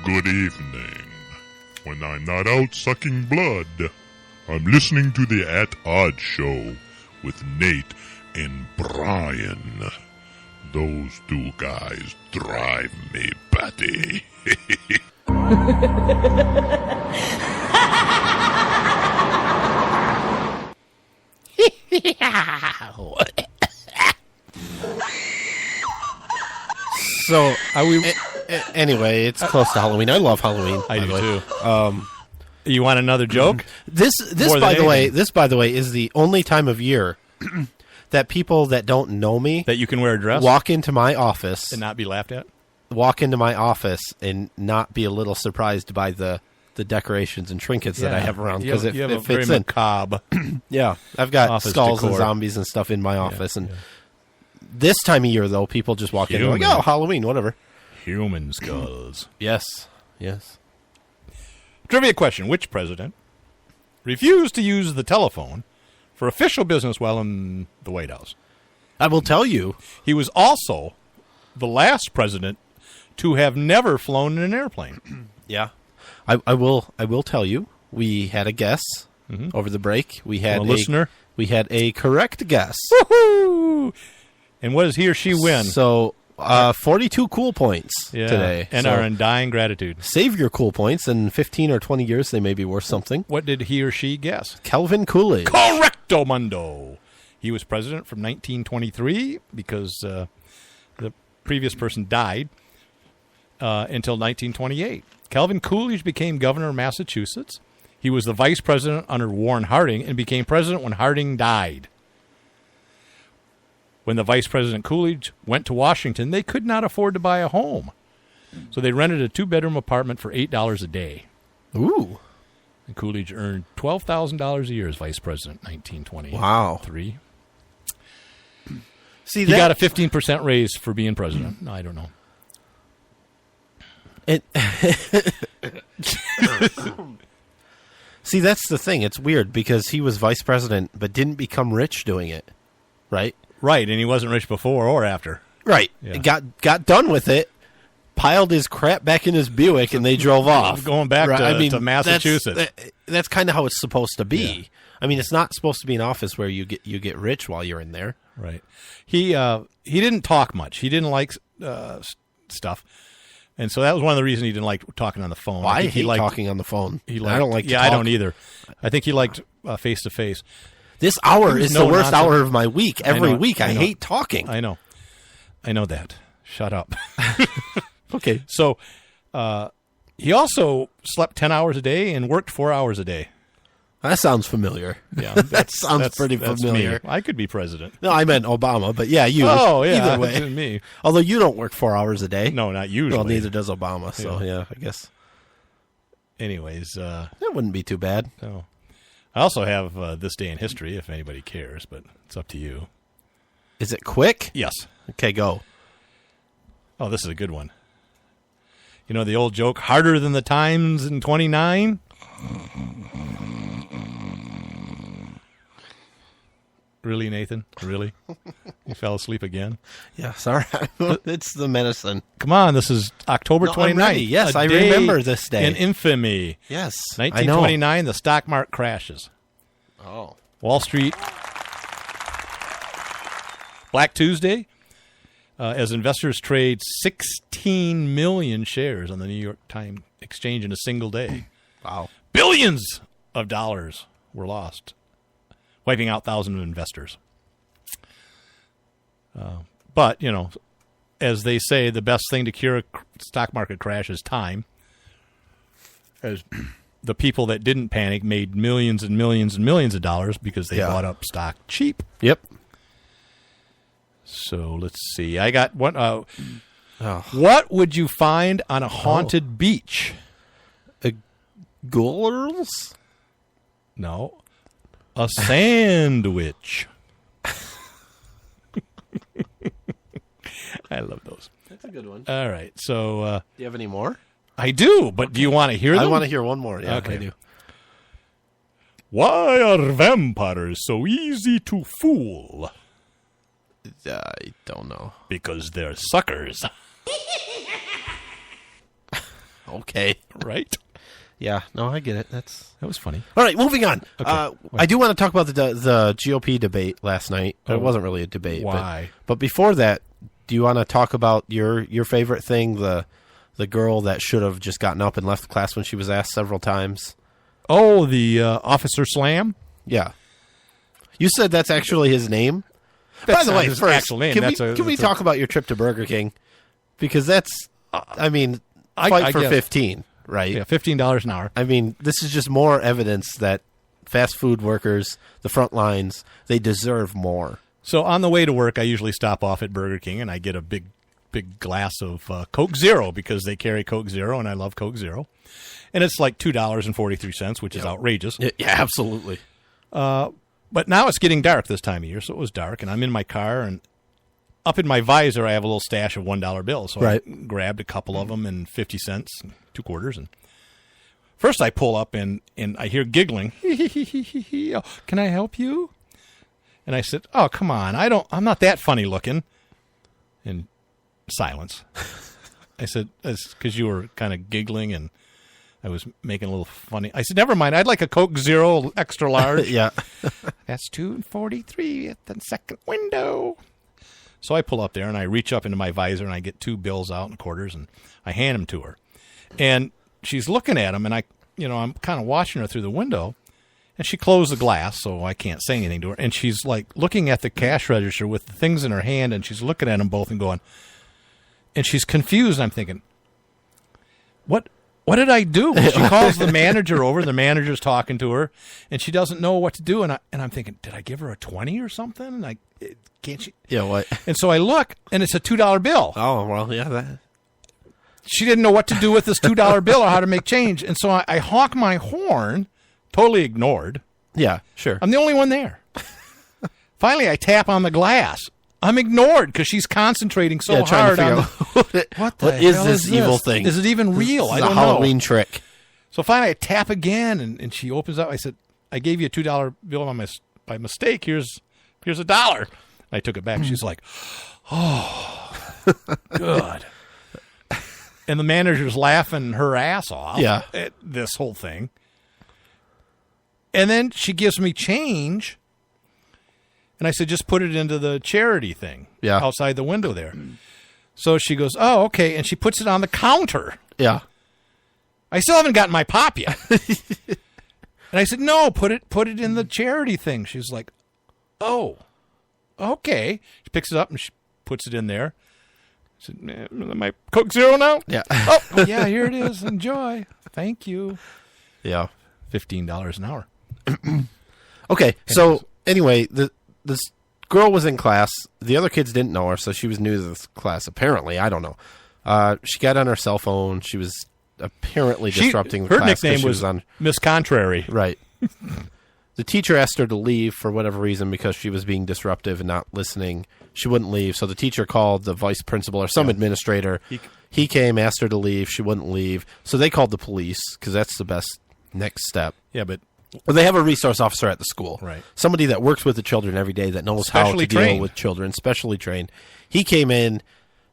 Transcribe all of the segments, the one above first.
Good evening. When I'm not out sucking blood, I'm listening to the At Odds Show with Nate and Brian. Those two guys drive me batty. So, are we... Anyway, it's close to Halloween. I love Halloween. I do too. You want another joke? This by the way, is the only time of year that people that don't know me that you can wear a dress, walk into my office and not be laughed at. Walk into my office and not be a little surprised by the decorations and trinkets that I have around because it fits very in. Macabre. Yeah, I've got office skulls decor. and zombies and stuff in my office, and this time of year though, people just walk in and like, oh, Halloween, whatever. Human skulls. Yes. Trivia question: which president refused to use the telephone for official business while in the White House? I will tell you, he was also the last president to have never flown in an airplane. Yeah, I will tell you. We had a guess over the break. We had a listener. We had a correct guess. Woohoo! And what does he or she win? So 42 cool points today, and our undying gratitude. Save your cool points. In 15 or 20 years, they may be worth something. What did he or she guess? Calvin Coolidge. Correcto mundo. He was president from 1923 because the previous person died until 1928. Calvin Coolidge became governor of Massachusetts. He was the vice president under Warren Harding and became president when Harding died. When the vice president Coolidge went to Washington, they could not afford to buy a home. So they rented a 2-bedroom apartment for $8 a day. Ooh. And Coolidge earned $12,000 a year as vice president in 1923. Wow. See, he got a 15% raise for being president. I don't know. See, that's the thing. It's weird because he was vice president but didn't become rich doing it, right? Right, and he wasn't rich before or after. Right. Yeah. Got done with it, piled his crap back in his Buick, and they drove off. Going back to Massachusetts. That's kind of how it's supposed to be. Yeah. I mean, it's not supposed to be an office where you get rich while you're in there. Right. He didn't talk much. He didn't like stuff. And so that was one of the reasons he didn't like talking on the phone. Well, I hate talking on the phone. I don't like to talk. I don't either. I think he liked face-to-face. This hour is the worst hour of my week. Every week, I hate talking. I know that. Shut up. Okay. So he also slept 10 hours a day and worked 4 hours a day. That sounds familiar. Yeah, that sounds pretty familiar. Me. I could be president. No, I meant Obama, but yeah, you. Oh, yeah. Either way. Me. Although you don't work 4 hours a day. No, not usually. Well, neither does Obama, so yeah I guess. Anyways. That wouldn't be too bad. No. I also have this day in history, if anybody cares, but it's up to you. Is it quick? Yes. Okay, go. Oh, this is a good one. You know the old joke, harder than the times in 29? Really, Nathan? Really? You fell asleep again? Yeah, sorry. It's the medicine. Come on, this is October 29th. I'm ready. Yes, I remember this day. In infamy. Yes, 1929, the stock market crashes. Oh. Wall Street. Black Tuesday, as investors trade 16 million shares on the New York Times Exchange in a single day. Wow. Billions of dollars were lost, wiping out thousands of investors. But, you know, as they say, the best thing to cure a stock market crash is time. As the people that didn't panic made millions and millions and millions of dollars because they bought up stock cheap. Yep. So let's see. I got one. What would you find on a haunted beach? Ghouls? No. A sandwich. I love those. That's a good one. All right. So, do you have any more? I do, but do you want to hear them? I want to hear one more. Yeah, okay. I do. Why are vampires so easy to fool? I don't know. Because they're suckers. Okay. Right? Yeah, no, I get it. That was funny. All right, moving on. Okay. I do want to talk about the GOP debate last night. It wasn't really a debate. Why? But before that, do you want to talk about your favorite thing, the girl that should have just gotten up and left the class when she was asked several times? Oh, the Officer Slam? Yeah. You said that's actually his name? That's By the not way, his first, actual name. Can we talk about your trip to Burger King? Because that's, I mean, I fight for get it. 15, right? Yeah, $15 an hour. I mean, this is just more evidence that fast food workers, the front lines, they deserve more. So on the way to work, I usually stop off at Burger King, and I get a big glass of Coke Zero because they carry Coke Zero, and I love Coke Zero. And it's like $2.43, which is outrageous. Yeah, absolutely. But now it's getting dark this time of year, so it was dark, and I'm in my car, and up in my visor, I have a little stash of $1 bills. So I grabbed a couple of them and 50 cents, 2 quarters. And first I pull up, and I hear giggling. Oh, can I help you? And I said, oh, come on. I'm not that funny looking. And silence. I said, it's because you were kind of giggling, and I was making a little funny. I said, never mind. I'd like a Coke Zero extra large. Yeah. That's $2.43 at the second window. So I pull up there, and I reach up into my visor, and I get 2 bills out and quarters, and I hand them to her. And she's looking at them, and I'm kind of watching her through the window, and she closed the glass, so I can't say anything to her. And she's like looking at the cash register with the things in her hand, and she's looking at them both and going, and she's confused. I'm thinking, what did I do? She calls the manager over. The manager's talking to her, and she doesn't know what to do. And I'm thinking, did I give her a 20 or something? Like, can't she? Yeah, what? And so I look, and it's a $2 bill. Oh, well, yeah. That. She didn't know what to do with this $2 bill or how to make change. And so I honk my horn, totally ignored. Yeah, sure. I'm the only one there. Finally, I tap on the glass. I'm ignored because she's concentrating so hard on what is this evil thing? Is it even real? I don't know. It's a Halloween trick. So finally, I tap again, and she opens up. I said, I gave you a $2 bill by mistake. Here's $1. I took it back. She's like, oh, good. And the manager's laughing her ass off at this whole thing. And then she gives me change. And I said, just put it into the charity thing outside the window there. So she goes, oh, okay. And she puts it on the counter. Yeah. I still haven't gotten my pop yet. And I said, no, put it in the charity thing. She's like, oh, okay. She picks it up and she puts it in there. I said, my Coke Zero now? Yeah. Oh, yeah, here it is. Enjoy. Thank you. Yeah. $15 an hour. Okay, so anyway, this girl was in class. The other kids didn't know her, so she was new to this class, apparently. I don't know. She got on her cell phone. She was apparently disrupting the class. Her nickname was on Miss Contrary. Right. The teacher asked her to leave for whatever reason because she was being disruptive and not listening. She wouldn't leave, so the teacher called the vice principal or some administrator. He came, asked her to leave. She wouldn't leave. So they called the police because that's the best next step. Yeah, but they have a resource officer at the school. Right. Somebody that works with the children every day that knows how to deal with children, specially trained. He came in.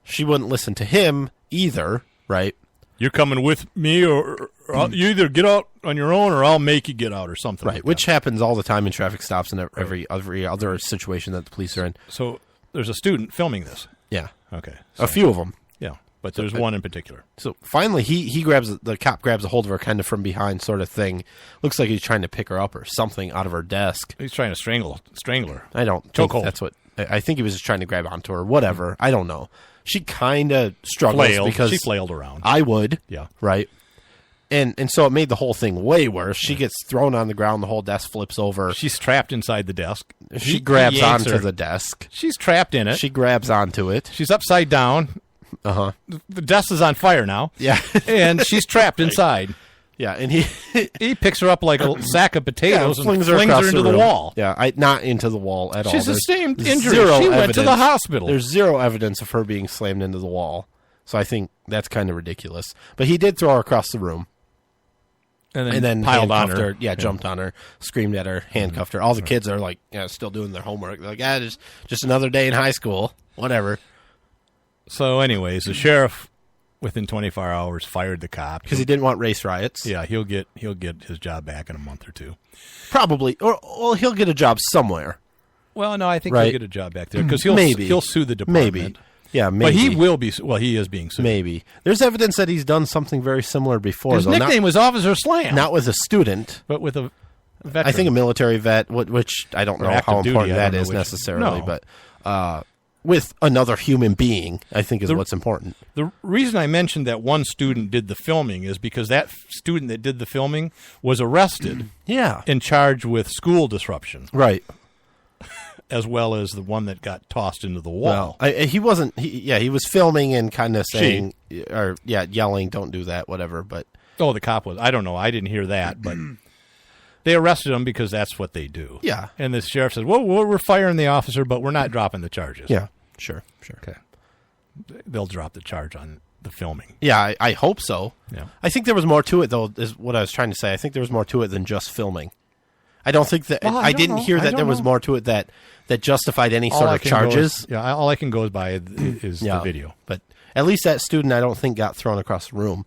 She wouldn't listen to him either, right? You're coming with me, or you either get out on your own, or I'll make you get out, or something. Right, which happens all the time in traffic stops and every other situation that the police are in. So there's a student filming this. Yeah. Okay. A few of them. Yeah, but there's one in particular. So finally, the cop grabs a hold of her kind of from behind sort of thing. Looks like he's trying to pick her up or something out of her desk. He's trying to strangle her. I don't think that's what... I think he was just trying to grab onto her. Whatever. I don't know. She kind of struggles because... She flailed around. I would. Yeah. Right? And so it made the whole thing way worse. She gets thrown on the ground. The whole desk flips over. She's trapped inside the desk. She grabs onto the desk. She's trapped in it. She grabs onto it. She's upside down. Uh-huh. The desk is on fire now. Yeah. And she's trapped inside. Yeah, and he picks her up like a sack of potatoes and flings her into the wall. Yeah, not into the wall at all. She's sustained injury. She went to the hospital. There's zero evidence of her being slammed into the wall. So I think that's kind of ridiculous. But he did throw her across the room. And then piled on her. Yeah, jumped on her, screamed at her, handcuffed her. All the kids are like, still doing their homework. They're like, just another day in high school. Whatever. So anyways, the sheriff within 24 hours, fired the cop because he didn't want race riots. Yeah, he'll get his job back in a month or two, probably, or well, he'll get a job somewhere. Well, no, I think right? he'll get a job back there because he'll sue the department. Maybe. Yeah, maybe. But he will be. Well, he is being sued. Maybe. There's evidence that he's done something very similar before. His nickname was Officer Slam. Not with a student, but with a veteran. I think a military vet, which I don't know how important that is necessarily, but with another human being, I think is what's important. The reason I mentioned that one student did the filming is because that student that did the filming was arrested and charged with school disruption. Right. As well as the one that got tossed into the wall. Well, he wasn't. He was filming and kind of saying, yelling, "Don't do that," whatever. But the cop was. I don't know. I didn't hear that, but they arrested him because that's what they do. Yeah. And the sheriff says, "Well, we're firing the officer, but we're not dropping the charges." Yeah. Sure. Okay. They'll drop the charge on the filming. Yeah, I hope so. Yeah. I think there was more to it, though. Is what I was trying to say. I think there was more to it than just filming. I don't think that I didn't hear that there was more to it that justified any sort of charges. All I can go by is the video. But at least that student, I don't think, got thrown across the room.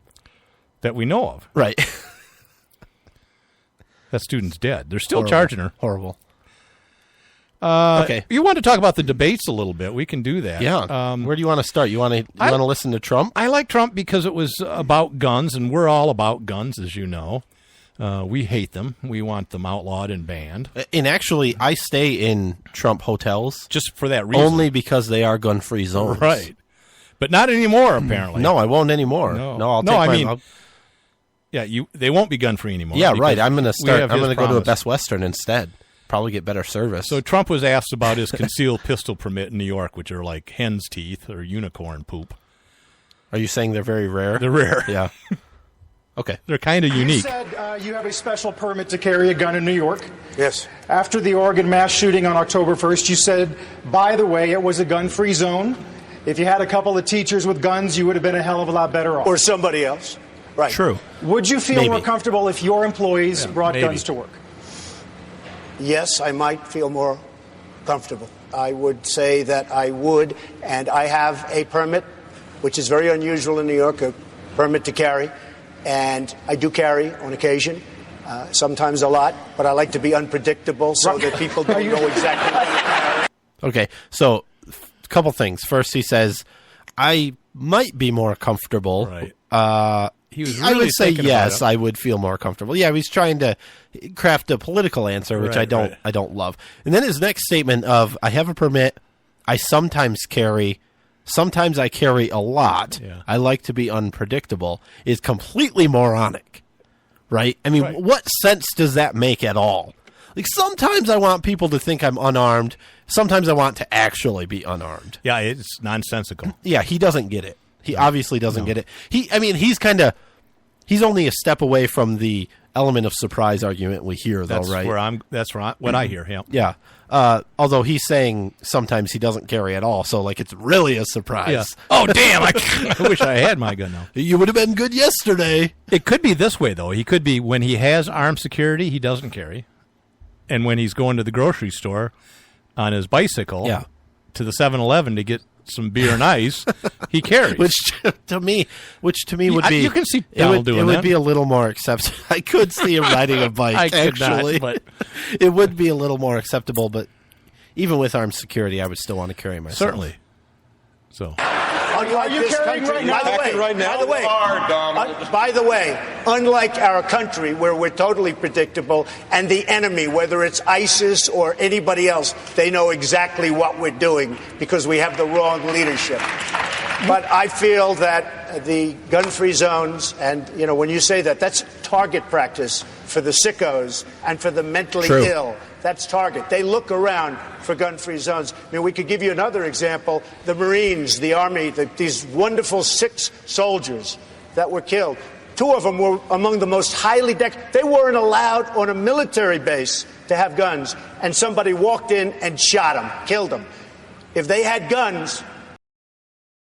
That we know of. Right. That student's dead. They're still charging her. Horrible. Okay. You want to talk about the debates a little bit? We can do that. Yeah. Where do you want to start? You want to listen to Trump? I like Trump because it was about guns, and we're all about guns, as you know. We hate them. We want them outlawed and banned. And actually, I stay in Trump hotels just for that reason. Only because they are gun-free zones. Right. But not anymore, apparently. No, I won't anymore. No, they won't be gun-free anymore. Yeah, right. I'm going to go to a Best Western instead. Probably get better service. So Trump was asked about his concealed pistol permit in New York, which are like hen's teeth or unicorn poop. Are you saying they're very rare? They're rare. Yeah. Okay. They're kind of unique. You said you have a special permit to carry a gun in New York. Yes. After the Oregon mass shooting on October 1st, you said, by the way, it was a gun-free zone. If you had a couple of teachers with guns, you would have been a hell of a lot better off. Or somebody else. Right. True. Would you feel more comfortable if your employees brought guns to work? Yes, I might feel more comfortable. I would say that I would, and I have a permit, which is very unusual in New York, a permit to carry. And I do carry on occasion, sometimes a lot, but I like to be unpredictable so that people don't know exactly what to carry. Okay, so a couple things. First, he says, I might be more comfortable. Right. He was really I would say yes, I would feel more comfortable. Yeah, he's trying to craft a political answer, which I don't love. And then his next statement of, I have a permit, I sometimes carry... Sometimes I carry a lot. Yeah. I like to be unpredictable is completely moronic, right? I mean, what sense does that make at all? Like, sometimes I want people to think I'm unarmed. Sometimes I want to actually be unarmed. Yeah, it's nonsensical. Yeah, he doesn't get it. He obviously doesn't get it. He's only a step away from the element of surprise argument we hear, though, right? That's what I hear. Yeah. Although he's saying sometimes he doesn't carry at all, so like it's really a surprise. Yeah. Oh, damn! I wish I had my gun now. You would have been good yesterday. It could be this way, though. He could be when he has armed security, he doesn't carry, and when he's going to the grocery store on his bicycle, to the 7-Eleven to get some beer and ice, he carries. Which to me would be. You can see Donald doing that. It would be a little more acceptable. I could see him riding a bike. I could actually, not, but it would be a little more acceptable. But even with armed security, I would still want to carry myself. Certainly. So. Are you carrying right now? By the way, unlike our country where we're totally predictable and the enemy, whether it's ISIS or anybody else, they know exactly what we're doing because we have the wrong leadership. But I feel that the gun-free zones, and, you know, when you say that, that's target practice for the sickos and for the mentally ill. That's target. They look around for gun-free zones. I mean, we could give you another example. The Marines, the Army, these wonderful 6 soldiers that were killed. 2 of them were among the most highly decorated. They weren't allowed on a military base to have guns, and somebody walked in and shot them, killed them. If they had guns,